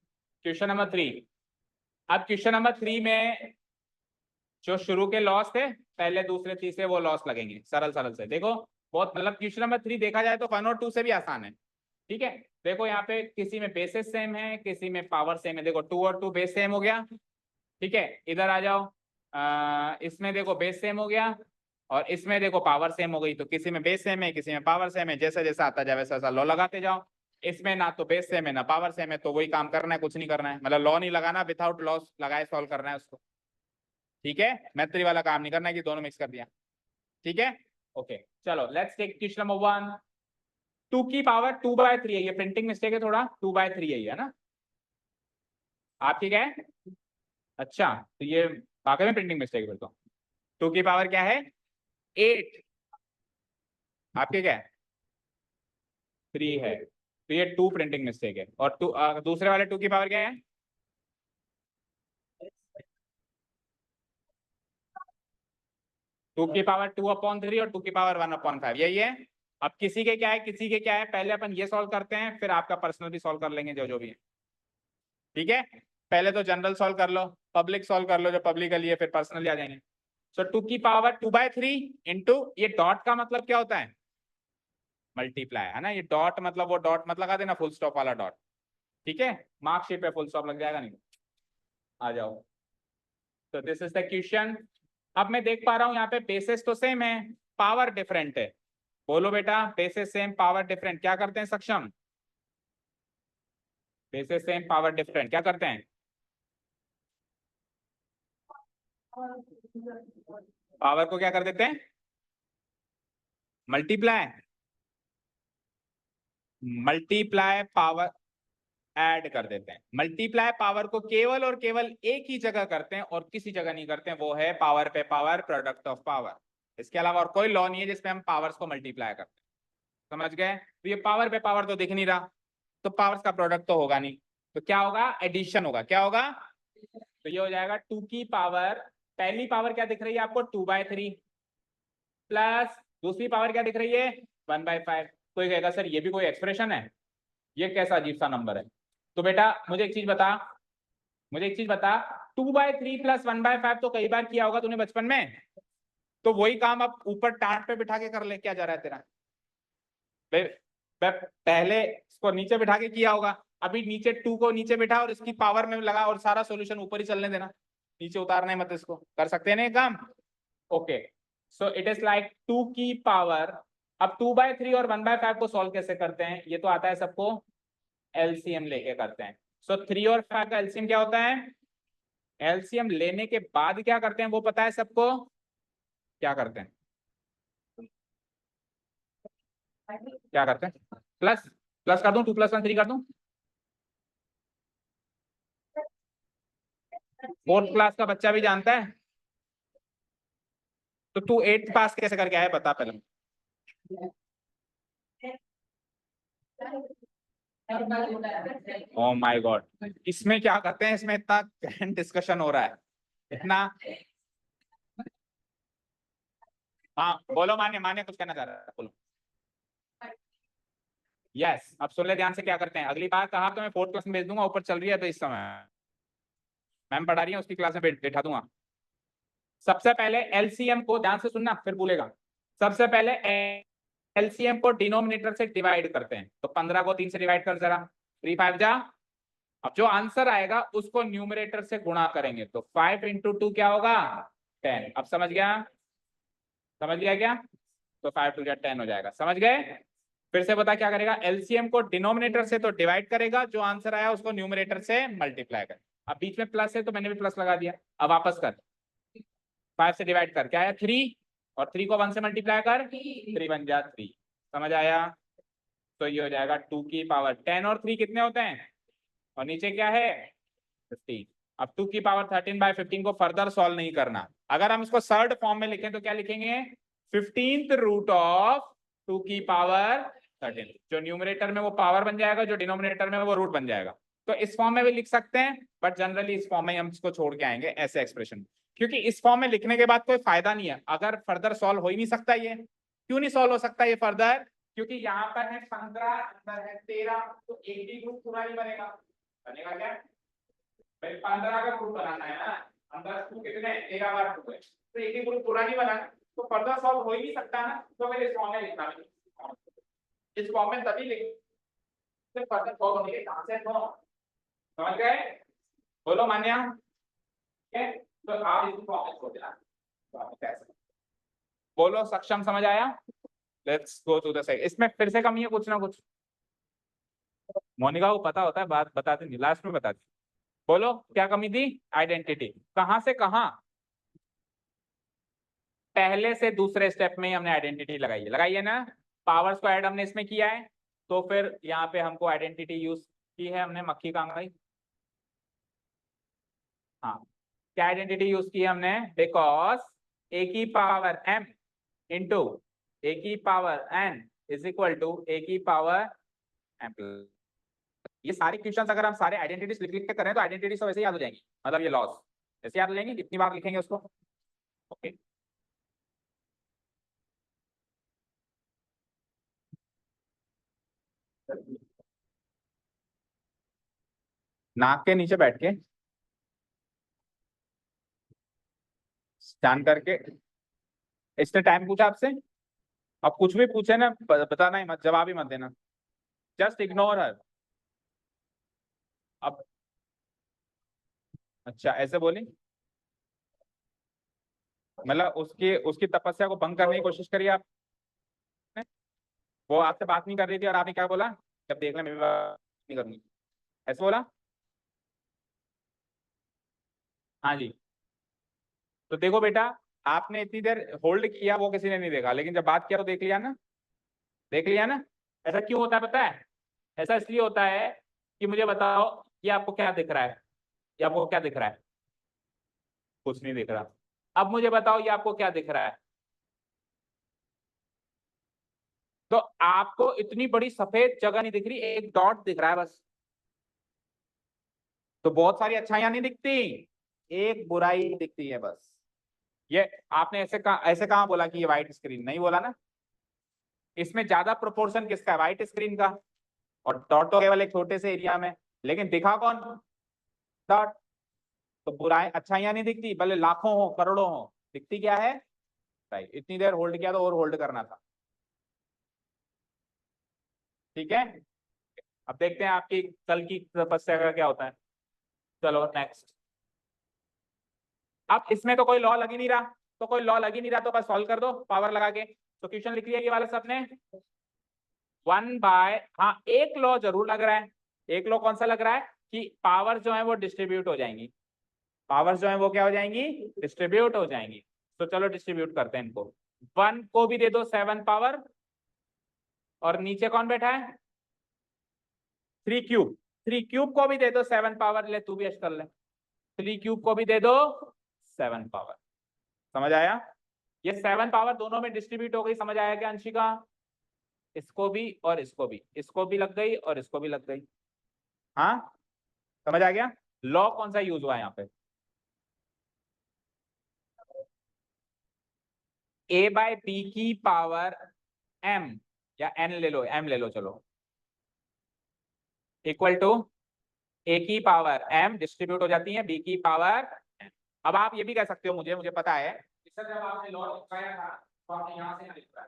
Question number 3। अब क्वेश्चन नंबर 3 में जो शुरू के लॉस थे, पहले दूसरे तीसरे वो लॉस लगेंगे, सरल सरल से देखो, बहुत मतलब क्वेश्चन नंबर 3 देखा जाए तो 1 और 2 से भी आसान है। ठीक है, देखो यहाँ पे किसी में बेसिस सेम है, किसी में पावर सेम है, देखो 2 और 2 बेस सेम हो गया। ठीक है, इधर आ जाओ, इसमें देखो बेस सेम हो गया और इसमें देखो पावर सेम हो गई, तो किसी में बेस सेम है किसी में पावर सेम है, जैसा जैसा आता जाए वैसा वैसा लॉ लगाते जाओ। इसमें ना तो बेस सेम है ना पावर सेम है, तो वही काम करना है, कुछ नहीं करना है, मतलब लॉ नहीं लगाना, विदाउट लॉस लगाए सॉल्व करना है उसको। ठीक है, मैत्री वाला काम नहीं करना है कि दोनों मिक्स कर दिया। ठीक है, ओके, चलो लेट्स टेक क्वेश्चन नंबर 1। 2 की पावर 2/3 है, ये प्रिंटिंग मिस्टेक है थोड़ा, 2/3 है ना आपकी, क्या है, अच्छा तो ये वाकई में प्रिंटिंग मिस्टेक है फिर तो। 2 की पावर क्या है 8, आपके क्या है 3 है, तो ये 2 प्रिंटिंग मिस्टेक है। और दूसरे वाले 2 की पावर क्या है, 2 की पावर 2/3 और 2 की पावर 1/5, यही है। अब किसी के क्या है किसी के क्या है, पहले अपन ये सॉल्व करते हैं फिर आपका पर्सनल भी सॉल्व कर लेंगे जो जो भी है। ठीक है, पहले तो जनरल सॉल्व कर लो, पब्लिक सॉल्व कर लो, जो पब्लिकली है फिर पर्सनली आ जाएंगे। सो 2 की पावर 2/3 इंटू, ये डॉट का मतलब क्या होता है, मल्टीप्लाई है ना, ये डॉट मतलब वो डॉट मत लगा देना, फुल स्टॉप वाला डॉट। ठीक है, मार्कशीट पे फुल स्टॉप लग जाएगा नहीं, आ जाओ। तो दिस इज द क्वेश्चन। अब मैं देख पा रहा हूं यहाँ पे बेसिस तो सेम है, पावर डिफरेंट है। बोलो बेटा, बेसिस सेम पावर डिफरेंट, क्या करते हैं सक्षम? बेसिस सेम पावर डिफरेंट, क्या करते हैं? पावर को क्या कर देते हैं? मल्टीप्लाई। मल्टीप्लाई पावर ऐड कर देते हैं। मल्टीप्लाई पावर को केवल और केवल एक ही जगह करते हैं और किसी जगह नहीं करते हैं, वो है पावर पे पावर, प्रोडक्ट ऑफ पावर। इसके अलावा और कोई लॉ नहीं है जिसमें हम पावर्स को मल्टीप्लाई करते हैं। समझ गए? तो ये पावर पे पावर तो दिख नहीं रहा, तो पावर्स का प्रोडक्ट तो होगा नहीं, तो क्या होगा? एडिशन होगा। क्या होगा? तो ये हो जाएगा 2 की पावर, पहली पावर क्या दिख रही है आपको? 2/3 प्लस दूसरी पावर क्या दिख रही है? 1/5। कोई कहेगा सर ये भी कोई एक्सप्रेशन है, ये कैसा अजीब सा नंबर है? तो बेटा मुझे एक चीज बता, मुझे एक चीज बता, 2/3 प्लस 1/5 तो कई बार किया होगा तूने बचपन में, तो वही काम अब ऊपर टाट पे बिठा के कर ले। क्या जा रहा है तेरा? पहले इसको नीचे बिठा के किया होगा, अभी नीचे 2 को नीचे बिठा और इसकी पावर में लगा और सारा सॉल्यूशन ऊपर ही चलने देना, नीचे उतारना है मत इसको। कर सकते हैं ना ये काम? Okay, so it is like 2 की पावर। अब 2/3 और 1/5 को सॉल्व कैसे करते हैं? ये तो आता है सबको, एलसीएम लेके करते हैं। सो 3 और 5 का एलसीएम क्या होता है? एलसीएम लेने के बाद क्या करते हैं वो पता है सबको? क्या करते हैं? क्या करते हैं? प्लस, प्लस कर दूं? 2 + 1 3 कर दूं? 4th क्लास का बच्चा भी जानता है। तो तू 8th पास कैसे करके आया बता पहले। ओ माय गॉड, इसमें क्या करते हैं? इसमें इतना ग्रैंड डिस्कशन हो रहा है, इतना। हाँ बोलो, मान्य मान्य कुछ कहना चाह रहा है, बोलो। यस, अब सुन ले ध्यान से। क्या करते हैं अगली बार? कहा तो मैं 4th क्लास में भेज दूंगा, ऊपर चल रही है तो इस समय मैम पढ़ा रही है, उसकी क्लास में बैठा दूंगा। सबसे पहले एलसीएम को ध्यान से सुनना, फिर भूलेगा। सबसे पहले एलसीएम को डिनोमिनेटर से डिवाइड करते हैं। तो 15 को 3 से डिवाइड कर जरा, 3 5 जा। अब जो आंसर आएगा उसको न्यूमरेटर से गुणा करेंगे, तो 5 × 2 क्या होगा? 10। अब समझ गया? समझ गया क्या? तो 5 × 2 = 10 हो जाएगा। समझ गए? फिर से बता क्या करेगा? एलसीएम को डिनोमिनेटर से तो डिवाइड करेगा, जो आंसर आया उसको न्यूमरेटर से मल्टीप्लाई कर। अब बीच में प्लस है तो मैंने भी प्लस लगा दिया। अब वापस कर, 5 से डिवाइड कर, क्या आया? 3, और 3 को 1 से मल्टीप्लाई कर, 3 × 1 = 3। समझ आया? तो ये हो जाएगा 2 की पावर 10 और 3 कितने होते हैं? और नीचे क्या है? 15। अब 2 की पावर 13/15 को फर्दर सॉल्व नहीं करना। अगर हम इसको थर्ड फॉर्म में लिखें तो क्या लिखेंगे? 15th रूट ऑफ 2 की पावर 13। जो न्यूमरेटर में वो पावर बन जाएगा, जो डिनोमिनेटर में वो रूट बन जाएगा। तो इस फॉर्म में भी लिख सकते हैं, बट जनरली इस फॉर्म में हम इसको छोड़ के आएंगे ऐसे एक्सप्रेशन, क्योंकि इस फॉर्म में लिखने के बाद कोई फायदा नहीं है। अगर फर्दर सॉल्व हो ही नहीं सकता, ये क्यों नहीं सॉल्व हो सकता ये फर्दर? क्योंकि यहाँ पर है 15, अंदर है 13, तो एक भी ग्रुप पूरा नहीं बनेगा। बनेगा क्या भाई? 15 का ग्रुप बनाना है ना, अंदर टू कितने? 13 बार 2 है, तो एक ही ग्रुप पूरा नहीं बना, तो फर्दर सॉल्व हो ही नहीं सकता ना। तो मेरे इस फॉर्म में लिखना है, इस फॉर्म में तभी लिख फर्दर सॉल्व होने के चांसेस हो। समझ गए? बोलो मान्या। ठीक है, तो आप इस फॉर्म में छोड़ देना। तो आप कैसे बोलो? सक्षम? समझ आया? Let's go to the second. इसमें फिर से कमी है कुछ ना कुछ? मोनिका को पता होता है, बात बता देंगे, लास्ट में बता दी। बोलो क्या कमी थी? आइडेंटिटी। कहां से कहां? पहले से दूसरे स्टेप में हमने आइडेंटिटी लगाई है ना। पावर्स को ऐड हमने इसमें किया है, तो फिर यहाँ पे हमको आइडेंटिटी यूज की है हमने। मक्खी कहाँ गई? हाँ, क्या आइडेंटिटी यूज की है हमने? बिकॉज ए की पावर m इंटू ए की power n is equal to a की पावर m। ये सारे क्वेश्चंस अगर हम सारे आइडेंटिटीज लिख लिख के करें तो आइडेंटिटीज तो वैसे ही याद हो जाएंगी, मतलब ये लॉस ऐसे याद हो जाएंगी, कितनी बार लिखेंगे उसको। ओके, नाक के नीचे बैठ के जान करके। इसने टाइम पूछा आपसे? अब कुछ भी पूछे ना, बताना ही मत, जवाब ही मत देना, जस्ट इग्नोर हर। अब अच्छा ऐसे बोली, मतलब उसकी उसकी तपस्या को भंग करने की कोशिश करी आपने। वो आपसे बात नहीं कर रही थी और आपने क्या बोला, जब देख ले मैं भी बात नहीं करूंगी, ऐसे बोला। हाँ जी। तो देखो बेटा, आपने इतनी देर होल्ड किया वो किसी ने नहीं देखा, लेकिन जब बात किया तो देख लिया ना, देख लिया ना। ऐसा क्यों होता है पता है? ऐसा इसलिए होता है कि मुझे बताओ ये आपको क्या दिख रहा है, ये आपको क्या दिख रहा है? कुछ नहीं दिख रहा। अब मुझे बताओ ये आपको क्या दिख रहा है? तो आपको इतनी बड़ी सफेद जगह नहीं दिख रही, एक डॉट दिख रहा है बस। तो बहुत सारी अच्छाइयां नहीं दिखती, एक बुराई दिखती है बस। ये आपने ऐसे कहा बोला कि ये व्हाइट स्क्रीन, नहीं बोला ना। इसमें ज्यादा प्रोपोर्शन किसका है? व्हाइट स्क्रीन का। और डॉट तो केवल एक छोटे से एरिया में, लेकिन दिखा कौन? डॉट। तो बुराई अच्छाइयां नहीं दिखती, भले लाखों हो करोड़ों हो, दिखती क्या है? राइट। इतनी देर होल्ड किया तो और होल्ड करना था। ठीक है, अब देखते हैं आपकी कल की तपस्या का क्या होता है। चलो नेक्स्ट। अब इसमें तो कोई लॉ लग ही नहीं रहा, तो कोई लॉ लग ही नहीं रहा, तो बस सॉल्व कर दो पावर लगा के। तो क्वेश्चन लिख लिया ये वाला सबने। 1/, हाँ एक लॉ जरूर लग रहा है। एक लॉ कौन सा लग रहा है? कि पावर जो है वो डिस्ट्रीब्यूट हो जाएंगी। पावर जो है वो क्या हो जाएंगी? डिस्ट्रीब्यूट हो जाएंगी। तो चलो डिस्ट्रीब्यूट करते हैं इनको। 1 को भी दे दो 7 पावर, और नीचे कौन बैठा है? 3 क्यूब। 3 क्यूब को भी दे दो 7 पावर, ले तू भी ऐश कर ले। 3 क्यूब को भी दे दो 7 पावर। समझ आया? ये 7 पावर दोनों में डिस्ट्रीब्यूट हो गई, समझ आया क्या अंशिका? इसको भी और इसको भी, इसको भी लग गई और इसको भी लग गई। हाँ, समझ आ गया? लॉ कौन सा यूज हुआ है यहाँ पे? ए बाय बी की पावर एम, या एन ले लो, एम ले लो चलो, इक्वल टू ए की पावर एम डिस्ट्रीब्यूट हो जाती है बी की पावर एम। अब आप ये भी कह सकते हो, मुझे मुझे पता है कि सर जब आपने लॉ लिखवाया था तो आपने यहाँ से लिखा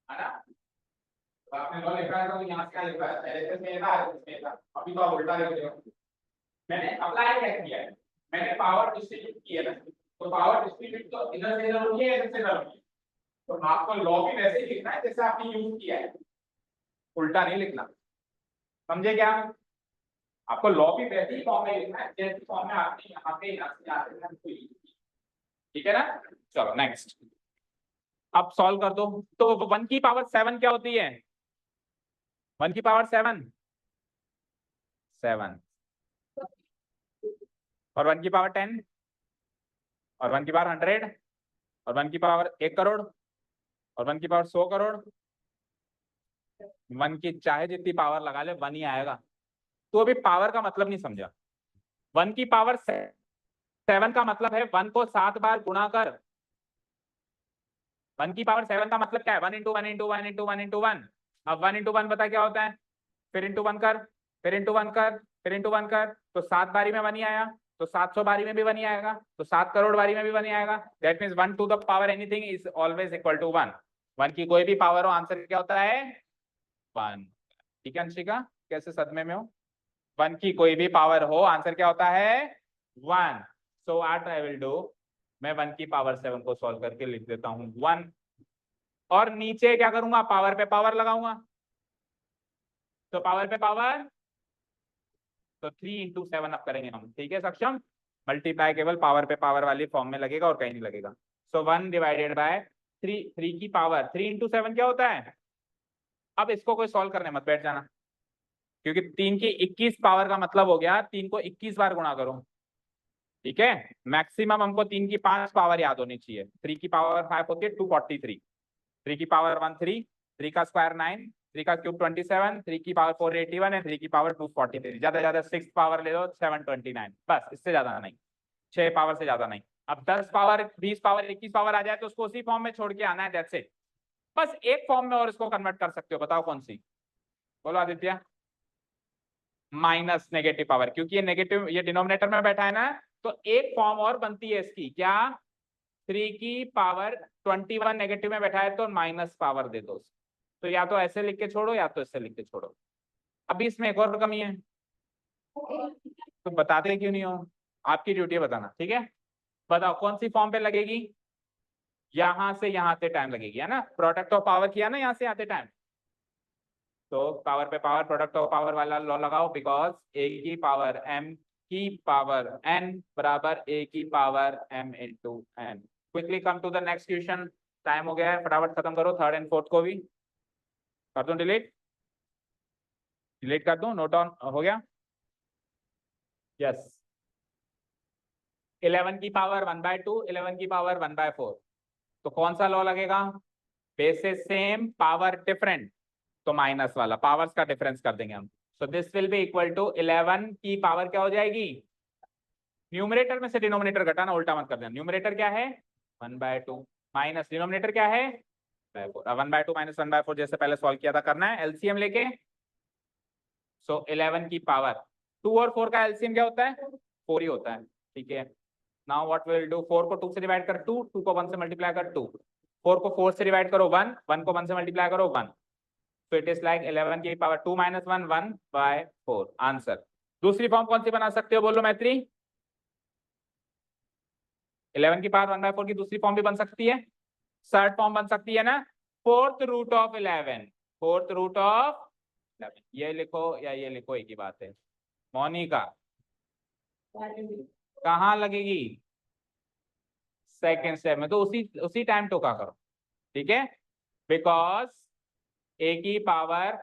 है ना? तो आपने लॉ लिखवाया था तो यहाँ से क्या लिखवाया? पहले से इसमें था, इसमें था, अभी तो आप उल्टा लिख रहे हो। मैंने अप्लाई क्या किया है? मैंने पावर डिस्ट्रीब्यूट किया है। तो पावर डिस्ट्रीब्यूट तो इधर से इधर होगी है, इधर से इधर होगी। तो आपको लॉ भी वैसे ही लिखना है जैसे आपने यूज किया है, उल्टा नहीं लिखना। समझे क्या? आपको लॉ भी वैसे ही फॉर्म में लिखना है जैसे फॉर्म में आपने यहाँ पे यहाँ से ठीक है ना? चलो नेक्स्ट। अब सॉल्व कर दो। तो 1 की पावर 7 क्या होती है? 1 की पावर 7 7, और 1 की पावर 10, और 1 की पावर 100, और 1 की पावर 1 करोड़, और 1 की पावर 100 करोड़। 1 की चाहे जितनी पावर लगा ले 1 ही आएगा। तो अभी पावर का मतलब नहीं समझा। 1 की पावर 7 का मतलब है 1 को 7 बार गुणा कर। 1 की पावर 7 का मतलब क्या है? 1 इंटू 1 इंटू 1 इंटू 1 इंटू 1। अब 1 इंटू 1 पता क्या होता है? फिर इंटू 1 कर, फिर इंटू 1 कर, फिर इंटू 1 कर, तो 7 बारी में 1 ही आया। तो 700 बारी में भी 1 ही आएगा, तो 7 करोड़ बारी में भी 1 ही आएगा। That means 1 to the power anything is always equal to 1। 1 की कोई भी पावर हो, आंसर क्या होता है? 1। ठीक है अंशिका, कैसे सदमे में हो? 1 की कोई भी पावर हो, आंसर क्या होता है? 1। So what I will do, मैं 1 की पावर 7 को सॉल्व करके लिख देता हूं 1, और नीचे क्या करूंगा? पावर पे पावर लगाऊंगा। तो पावर पे पावर, तो 3 इंटू 7 अब करेंगे हम, ठीक है सक्षम? मल्टीप्लाई केवल पावर पे पावर वाली फॉर्म में लगेगा और कहीं नहीं लगेगा। सो 1 डिवाइडेड बाय 3, 3 की पावर 3 इंटू 7 क्या होता है? अब इसको कोई सॉल्व करने मत बैठ जाना, क्योंकि 3 की 21 पावर का मतलब हो गया 3 को 21 बार गुणा करो। ठीक है, मैक्सिमम हमको 3 की 5 पावर याद होनी चाहिए। 3 की पावर 5 होती है 243, 3 की पावर 1 3, 3 का स्क्वायर 9, 3 का क्यूब 27, 3 की पावर 481 है, 3 की पावर 243, ज्यादा ज्यादा 6 पावर ले लो 729, बस इससे ज्यादा नहीं, 6 पावर से ज्यादा नहीं। अब 10 पावर 20 पावर 21 पावर आ जाए तो उसको उसी फॉर्म में छोड़ के आना है, दैट्स इट। बस एक फॉर्म में और इसको कन्वर्ट कर सकते हो, बताओ कौन सी? बोलो आदित्य। माइनस नेगेटिव पावर, क्योंकि ये नेगेटिव ये डिनोमिनेटर में बैठा है ना, तो एक फॉर्म और बनती है इसकी, क्या? 3 की पावर 21 नेगेटिव में बैठा है तो माइनस पावर दे दो। तो या तो ऐसे लिख के छोड़ो या तो इससे लिख के छोड़ो। अभी इसमें एक और कमी है। तो बताते क्यों नहीं हो? आपकी ड्यूटी है बताना, ठीक है। बताओ कौन सी फॉर्म पे लगेगी? यहां से यहाँ से टाइम लगेगी, है ना, प्रोडक्ट ऑफ पावर किया ना यहाँ से आते टाइम, तो पावर पे पावर, प्रोडक्ट ऑफ पावर वाला लॉ लगाओ, बिकॉज ए की पावर m की पावर n बराबर a की power m into n। Quickly come to the next question, time हो गया है, फटाफट खत्म करो। थर्ड एंड फोर्थ को भी कर दूं डिलीट, डिलीट कर दूं, नोट डाउन हो गया? यस। 11 की पावर 1/2, 11 की पावर 1/4, तो कौन सा लॉ लगेगा? बेसिस सेम पावर डिफरेंट, तो माइनस वाला, पावर्स का डिफरेंस कर देंगे हम। So this will be equal to 11 की पावर क्या हो जाएगी? न्यूमरेटर में से डिनोमिनेटर घटाना, उल्टा मत कर देना। न्यूमरेटर क्या है? 1/2 माइनस डिनोमिनेटर क्या है? 1/2 माइनस 1/4, जैसे पहले सॉल्व किया था करना है एलसीएम लेके। सो 11 की पावर 2 और 4 का एलसीएम क्या होता है? 4 ही होता है, ठीक है। नाउ व्हाट विल डू, 4 को 2 से डिवाइड कर 2, 2 को 1 से मल्टीप्लाई कर 2, 4 को 4 से डिवाइड करो 1, 1 को 1 से मल्टीप्लाई करो 1, so it is like 11 की पावर 2 माइनस 1, 1/4 आंसर। दूसरी फॉर्म कौन सी बना सकते हो बोलो मैत्री? 11 की पावर 1/4 की दूसरी फॉर्म भी बन सकती है, थर्ड फॉर्म बन सकती है ना, fourth root of 11, fourth root of 11, ये लिखो या ये लिखो, एक ही बात है। मोनिका कहाँ लगेगी? सेकेंड स्टेप में, तो उसी उसी टाइम टोका करो, ठीक है। बिकॉज ए की पावर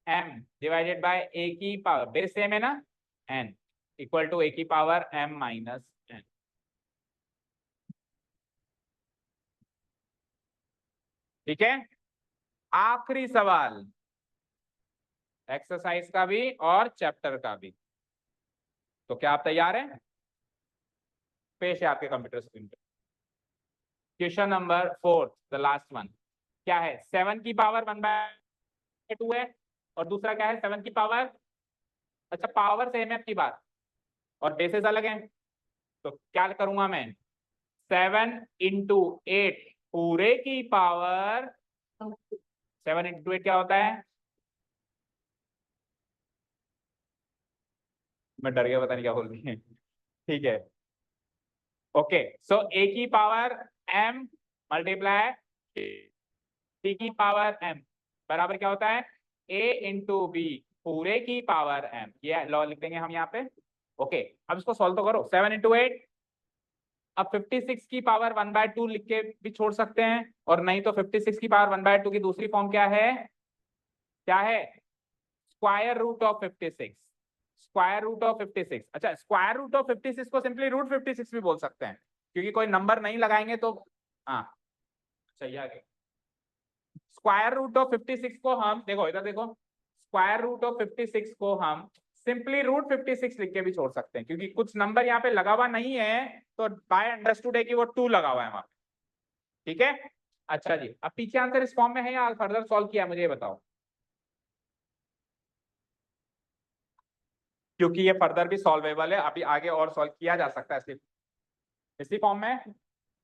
m डिवाइडेड बाय ए की पावर, बेस सेम है ना, n इक्वल टू ए की पावर m माइनस n। ठीक है, आखिरी सवाल एक्सरसाइज का भी और चैप्टर का भी, तो क्या आप तैयार हैं? पेश है आपके कंप्यूटर स्क्रीन पे question number 4, the last one. क्या है? 7 की पावर 1/2 है, और दूसरा क्या है? 7 की पावर, अच्छा पावर सेम है आपकी बात और बेसिस अलग है, तो क्या करूंगा मैं? 7 इंटू 8 पूरे की पावर, 7 इंटू 8 क्या होता है? मैं डर गया, पता नहीं क्या बोल रही है। ठीक है, ओके। सो ए की पावर m मल्टीप्लाई टी की पावर m बराबर क्या होता है? a इंटू बी पूरे की पावर m, ये लॉ लिख देंगे हम यहाँ पे। ओके, अब इसको सॉल्व तो करो। 7 इंटू 8, अब 56 की पावर 1/2 लिख के भी छोड़ सकते हैं, और नहीं तो 56 की पावर 1/2 की दूसरी फॉर्म क्या है? क्या है? Square root of 56, square root of 56। अच्छा, स्क्वायर रूट ऑफ 56 को सिंपली रूट 56 भी बोल सकते हैं, क्योंकि कोई नंबर नहीं लगाएंगे तो। हाँ सही आ गया। स्क्वायर रूट ऑफ 56 को हम, देखो इधर देखो, स्क्वायर रूट ऑफ 56 को हम सिंपली रूट 56 लिख के भी छोड़ सकते हैं, क्योंकि कुछ नंबर यहाँ पे लगा हुआ नहीं है, तो बाय अंडरस्टूड है कि वो 2 लगा हुआ है वहां पे, ठीक है। अच्छा जी, अब पीछे आंसर इस फॉर्म में है या फर्दर सॉल्व किया, मुझे ये बताओ, क्योंकि ये फर्दर भी सॉल्वेबल है, अभी आगे और सॉल्व किया जा सकता है इसी फॉर्म में,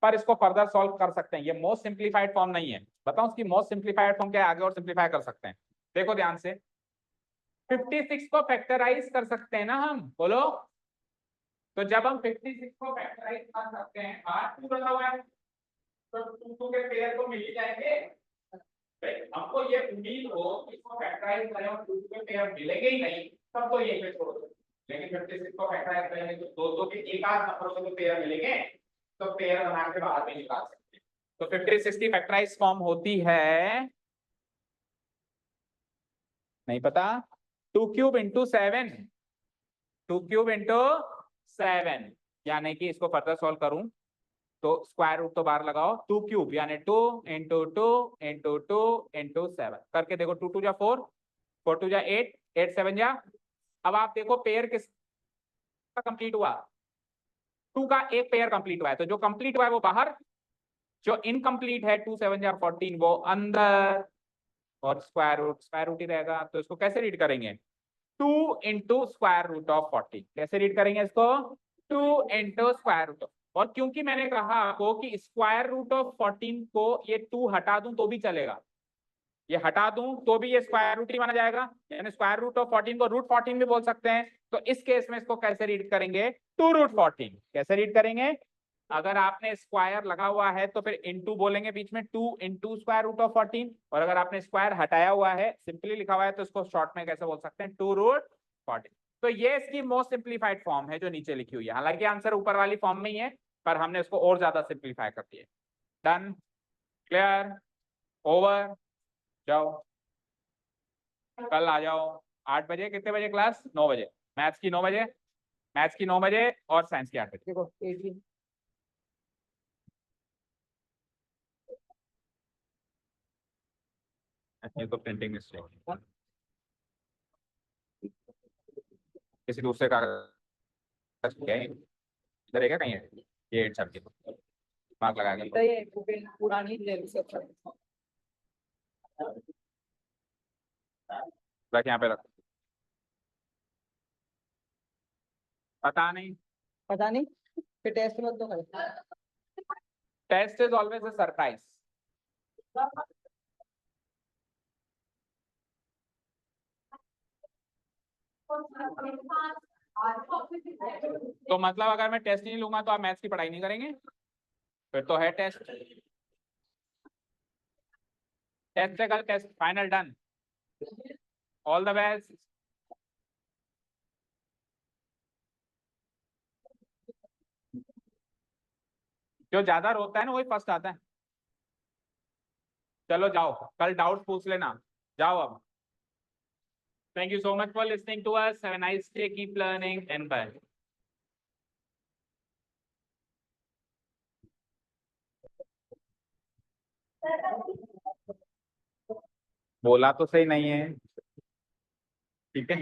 पर इसको फर्दर सॉल्व कर सकते हैं। ये मोस्ट सिंप्लीफाइड फॉर्म नहीं है, बताओ उसकी मोस्ट सिंप्लीफाइड फॉर्म क्या है, आगे और सिंप्लीफाई कर सकते हैं। देखो ध्यान से, 56 को फैक्टराइज कर सकते हैं ना हम, बोलो। तो जब हम 56 को फैक्टराइज कर सकते हैं, बाहर 2 लगा हुआ है, तो 2 के पेयर को मिल ही जाएंगे। हमको ये उम्मीद हो कि इसको फैक्टराइज करें और 2 के पेयर मिलेंगे ही नहीं, तब तो यहीं पे छोड़ दो। लेकिन 56 को फैक्टराइज करेंगे तो 2 के एक आध नंबरों से तो पेयर मिलेंगे, तो पेयर बना के बाहर में निकाल सकते हैं। तो 56 की फैक्टराइज फॉर्म होती है, नहीं पता, 2 क्यूब इंटू 7, 2 क्यूब इंटू 7, यानी कि इसको फर्दर सॉल्व करूं तो स्क्वायर रूट तो बाहर लगाओ, 2 क्यूब यानी 2 इंटू 2 इंटू 2 इंटू 7 करके देखो, 2 2 जा 4, 4 2 जा 8, 8 7 जा। अब आप देखो पेयर किसका कंप्लीट हुआ? 2 का एक पेयर कंप्लीट हुआ है, तो जो कंप्लीट हुआ है वो बाहर, जो इनकम्प्लीट है 2 7 जा 14 वो अंदर, और स्क्वायर रूट ही रहेगा। तो इसको कैसे रीड करेंगे? 2 इंटू स्क्वायर रूट ऑफ 14, कैसे रीड करेंगे इसको? 2 इंटू स्क्वायर रूट ऑफ, और क्योंकि मैंने कहा आपको कि स्क्वायर रूट ऑफ 14 को ये 2 हटा दूं तो भी चलेगा, ये हटा दूं तो भी ये स्क्वायर रूट ही माना जाएगा, यानी स्क्वायर रूट ऑफ 14 को रूट 14 भी बोल सकते हैं। तो इस केस में इसको कैसे रीड करेंगे, 2√14। कैसे रीड करेंगे, अगर आपने स्क्वायर लगा हुआ है तो फिर इनटू बोलेंगे बीच में, 2 इंटू स्क्वायर रूट ऑफ 14। और अगर आपने स्क्वायर हटाया हुआ है, सिंपली लिखा हुआ है, तो इसको शॉर्ट में कैसे बोल सकते हैं, 2√14। तो ये इसकी मोस्ट सिंप्लीफाइड फॉर्म है जो नीचे लिखी हुई है। हालांकि आंसर ऊपर वाली फॉर्म में ही है, पर हमने इसको और ज्यादा सिंप्लीफाई कर दिया। Done, clear, over. जाओ, कल आ जाओ 8 बजे। कितने बजे क्लास, 9 बजे। मैथ्स की 9 बजे, मैथ्स की 9 बजे और साइंस की 8 बजे। देखो 18 ये तो प्रिंटिंग मिस्टेक, किसी दूसरे कागज क्या है? इधर है क्या कहीं है? ये 8 सब के मार्क लगाएगा तो ये पुरानी ले लो सब। रख, यहाँ पे रख। पता नहीं, पता नहीं, फिर टेस्ट मत दो भाई। Test is always a surprise. तो मतलब अगर मैं टेस्ट नहीं लूंगा तो आप मैथ्स की पढ़ाई नहीं करेंगे, फिर तो है टेस्ट। टेस्ट से कल test final, done, all the best. जो ज्यादा रोता है ना वही फर्स्ट आता है। चलो जाओ, कल डाउट पूछ लेना, जाओ अब। Thank you so much for listening to us, have a nice day, keep learning and bye. बोला तो सही नहीं है, ठीक है।